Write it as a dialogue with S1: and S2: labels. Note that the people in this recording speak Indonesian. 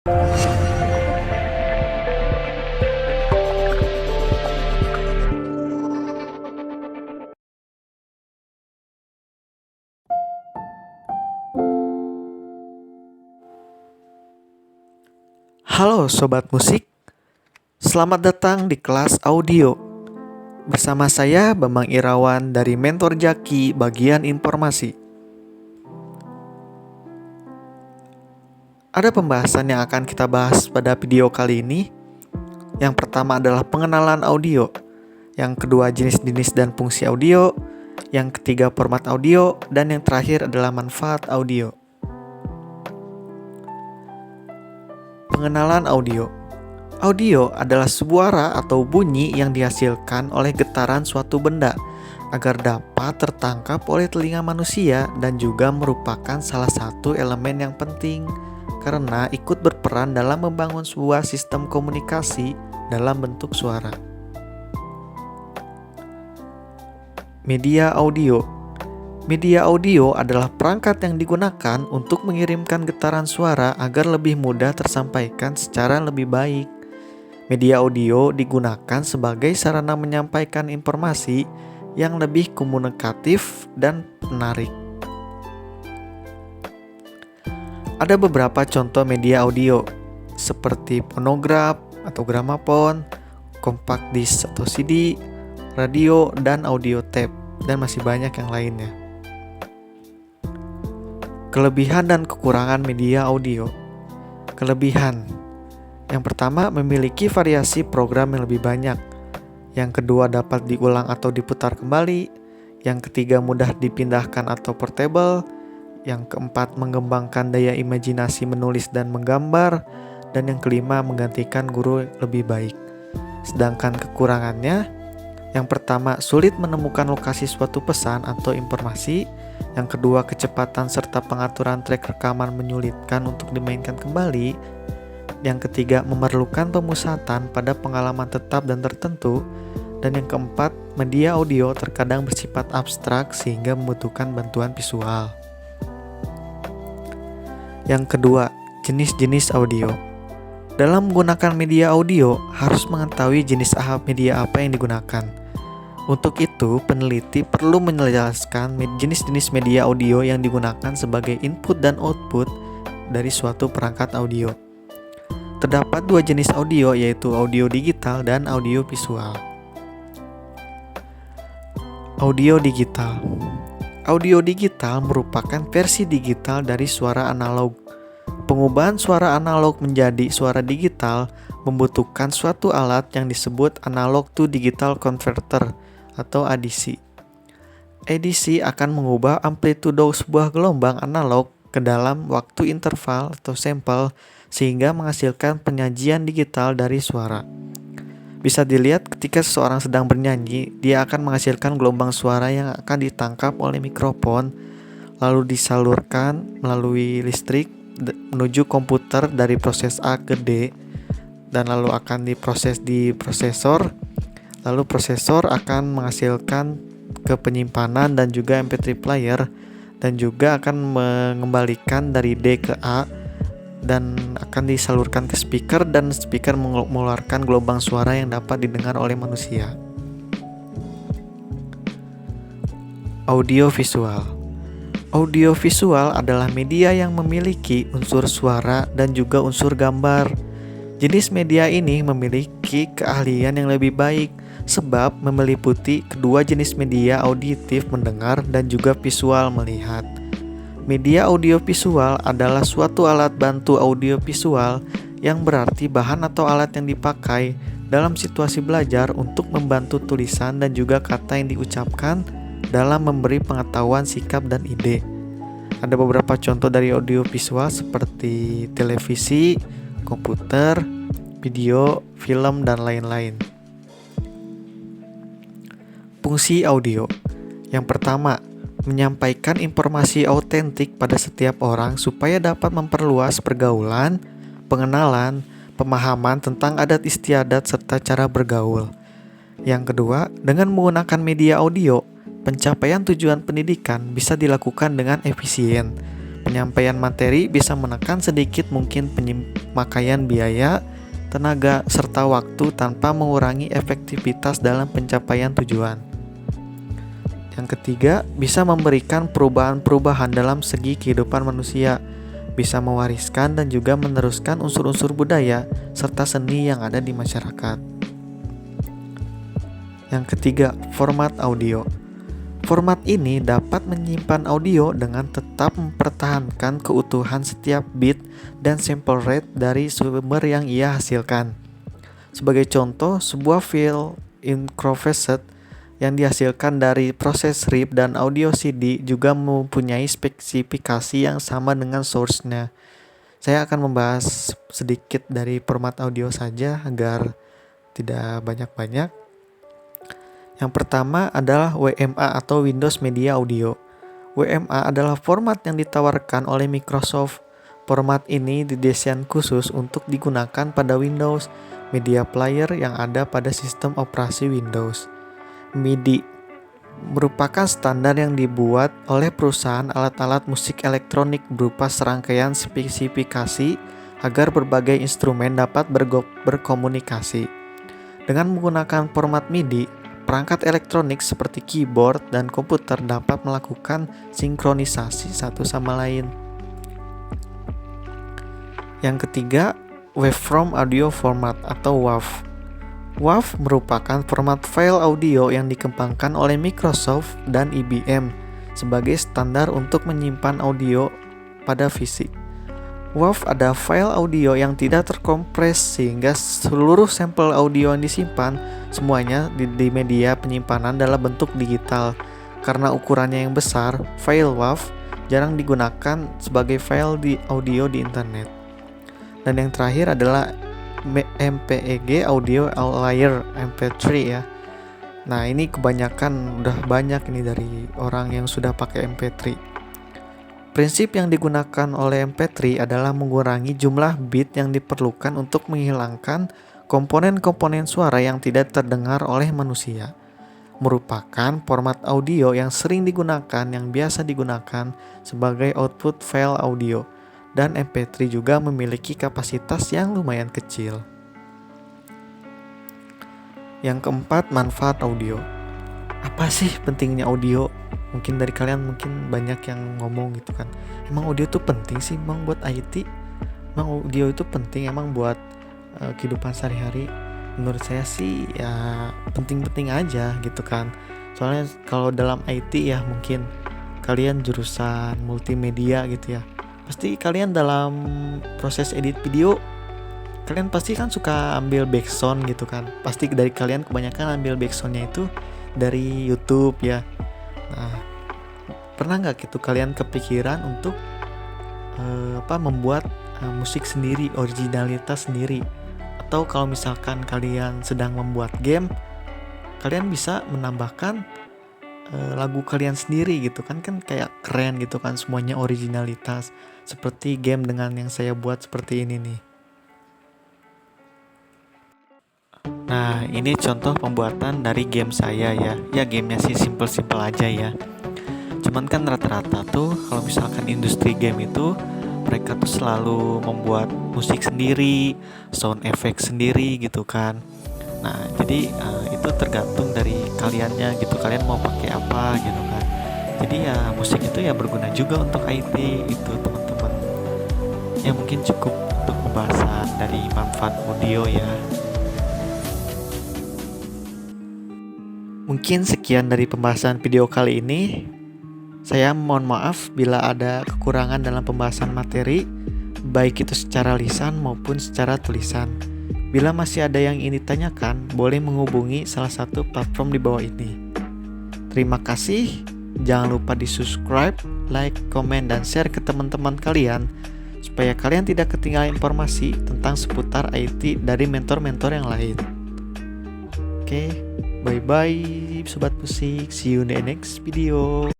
S1: Halo Sobat Musik, selamat datang di kelas audio. Bersama saya Bambang Irawan dari Mentor Jaki bagian informasi. Ada pembahasan yang akan kita bahas pada video kali ini. Yang pertama adalah pengenalan audio, yang kedua jenis-jenis dan fungsi audio, yang ketiga format audio, dan yang terakhir adalah manfaat audio. Pengenalan audio. Audio adalah suara atau bunyi yang dihasilkan oleh getaran suatu benda agar dapat tertangkap oleh telinga manusia dan juga merupakan salah satu elemen yang penting karena ikut berperan dalam membangun sebuah sistem komunikasi dalam bentuk suara. Media audio. Media audio adalah perangkat yang digunakan untuk mengirimkan getaran suara agar lebih mudah tersampaikan secara lebih baik. Media audio digunakan sebagai sarana menyampaikan informasi yang lebih komunikatif dan menarik. Ada beberapa contoh media audio seperti fonograf atau gramafon, compact disc atau CD, radio, dan audio tape, dan masih banyak yang lainnya. Kelebihan dan kekurangan media audio. Kelebihan. Yang pertama, memiliki variasi program yang lebih banyak. Yang kedua, dapat diulang atau diputar kembali. Yang ketiga, mudah dipindahkan atau portable. Yang keempat, mengembangkan daya imajinasi menulis dan menggambar. Dan yang kelima, menggantikan guru lebih baik. Sedangkan kekurangannya, yang pertama, sulit menemukan lokasi suatu pesan atau informasi. Yang kedua, kecepatan serta pengaturan track rekaman menyulitkan untuk dimainkan kembali. Yang ketiga, memerlukan pemusatan pada pengalaman tetap dan tertentu. Dan yang keempat, media audio terkadang bersifat abstrak sehingga membutuhkan bantuan visual. Yang kedua, jenis-jenis audio. Dalam menggunakan media audio, harus mengetahui jenis media apa yang digunakan. Untuk itu, peneliti perlu menjelaskan jenis-jenis media audio yang digunakan sebagai input dan output dari suatu perangkat audio. Terdapat dua jenis audio, yaitu audio digital dan audio visual. Audio digital. Audio digital merupakan versi digital dari suara analog. Pengubahan suara analog menjadi suara digital membutuhkan suatu alat yang disebut analog to digital converter atau ADC. ADC akan mengubah amplitudo sebuah gelombang analog ke dalam waktu interval atau sampel sehingga menghasilkan penyajian digital dari suara. Bisa dilihat ketika seseorang sedang bernyanyi, dia akan menghasilkan gelombang suara yang akan ditangkap oleh mikrofon lalu disalurkan melalui listrik menuju komputer dari proses A ke D dan lalu akan diproses di prosesor. Lalu prosesor akan menghasilkan ke penyimpanan dan juga MP3 player dan juga akan mengembalikan dari D ke A dan akan disalurkan ke speaker dan speaker mengeluarkan gelombang suara yang dapat didengar oleh manusia. Audio visual. Audio visual adalah media yang memiliki unsur suara dan juga unsur gambar. Jenis media ini memiliki keahlian yang lebih baik sebab meliputi kedua jenis media auditif mendengar dan juga visual melihat. Media audiovisual adalah suatu alat bantu audiovisual yang berarti bahan atau alat yang dipakai dalam situasi belajar untuk membantu tulisan dan juga kata yang diucapkan dalam memberi pengetahuan sikap dan ide. Ada beberapa contoh dari audiovisual seperti televisi, komputer, video, film, dan lain-lain. Fungsi audio. Yang pertama, menyampaikan informasi autentik pada setiap orang supaya dapat memperluas pergaulan, pengenalan, pemahaman tentang adat istiadat serta cara bergaul. Yang kedua, dengan menggunakan media audio, pencapaian tujuan pendidikan bisa dilakukan dengan efisien. penyampaian materi bisa menekan sedikit mungkin pemakaian biaya, tenaga, serta waktu tanpa mengurangi efektivitas dalam pencapaian tujuan. Yang ketiga, bisa memberikan perubahan-perubahan dalam segi kehidupan manusia, bisa mewariskan dan juga meneruskan unsur-unsur budaya serta seni yang ada di masyarakat. Yang ketiga, format audio. Format ini dapat menyimpan audio dengan tetap mempertahankan keutuhan setiap bit dan sample rate dari sumber yang ia hasilkan. Sebagai contoh, sebuah file improvised yang dihasilkan dari proses RIP dan audio CD juga mempunyai spesifikasi yang sama dengan source-nya. Saya akan membahas sedikit dari format audio saja agar tidak banyak-banyak. Yang pertama adalah WMA atau Windows Media Audio. WMA adalah format yang ditawarkan oleh Microsoft. Format ini didesain khusus untuk digunakan pada Windows Media Player yang ada pada sistem operasi Windows. MIDI merupakan standar yang dibuat oleh perusahaan alat-alat musik elektronik berupa serangkaian spesifikasi agar berbagai instrumen dapat berkomunikasi. Dengan menggunakan format MIDI, perangkat elektronik seperti keyboard dan komputer dapat melakukan sinkronisasi satu sama lain. Yang ketiga, Waveform Audio Format atau WAV. WAV merupakan format file audio yang dikembangkan oleh Microsoft dan IBM sebagai standar untuk menyimpan audio pada fisik. WAV adalah file audio yang tidak terkompres sehingga seluruh sampel audio yang disimpan semuanya di media penyimpanan dalam bentuk digital. Karena ukurannya yang besar, file WAV jarang digunakan sebagai file audio di internet. Dan yang terakhir adalah MPEG Audio Layer MP3 ya. Nah, ini kebanyakan udah banyak ini dari orang yang sudah pakai MP3. Prinsip yang digunakan oleh MP3 adalah mengurangi jumlah bit yang diperlukan untuk menghilangkan komponen-komponen suara yang tidak terdengar oleh manusia. Merupakan format audio yang sering digunakan yang biasa digunakan sebagai output file audio, dan MP3 juga memiliki kapasitas yang lumayan kecil. Yang keempat, manfaat audio. Apa sih pentingnya audio? Mungkin dari kalian banyak yang ngomong gitu kan, emang audio tuh penting sih emang buat IT? Emang audio itu penting emang buat kehidupan sehari-hari? Menurut saya sih ya penting-penting aja gitu kan. Soalnya kalau dalam IT ya mungkin kalian jurusan multimedia gitu ya, pasti kalian dalam proses edit video kalian pasti kan suka ambil backsound gitu kan. Pasti dari kalian kebanyakan ambil backsoundnya itu dari YouTube ya. Nah, pernah nggak gitu kalian kepikiran untuk membuat musik sendiri, originalitas sendiri? Atau kalau misalkan kalian sedang membuat game, kalian bisa menambahkan lagu kalian sendiri gitu kan kayak keren gitu kan, semuanya originalitas. Seperti game dengan yang saya buat seperti ini nih. Nah, ini contoh pembuatan dari game saya ya. Ya gamenya sih simple-simple aja ya. Cuman kan rata-rata tuh kalau misalkan industri game itu mereka tuh selalu membuat musik sendiri, sound effect sendiri gitu kan. Nah, jadi itu tergantung dari kaliannya gitu. Kalian mau pakai apa gitu kan. Jadi ya musik itu ya berguna juga untuk IT itu teman-teman. Ya mungkin cukup untuk pembahasan dari manfaat audio ya. Mungkin sekian dari pembahasan video kali ini. Saya mohon maaf bila ada kekurangan dalam pembahasan materi, baik itu secara lisan maupun secara tulisan. Bila masih ada yang ingin ditanyakan, boleh menghubungi salah satu platform di bawah ini. Terima kasih. Jangan lupa di-subscribe, like, komen, dan share ke teman-teman kalian supaya kalian tidak ketinggalan informasi tentang seputar IT dari mentor-mentor yang lain. Oke. Bye bye sobat musik, see you in the next video.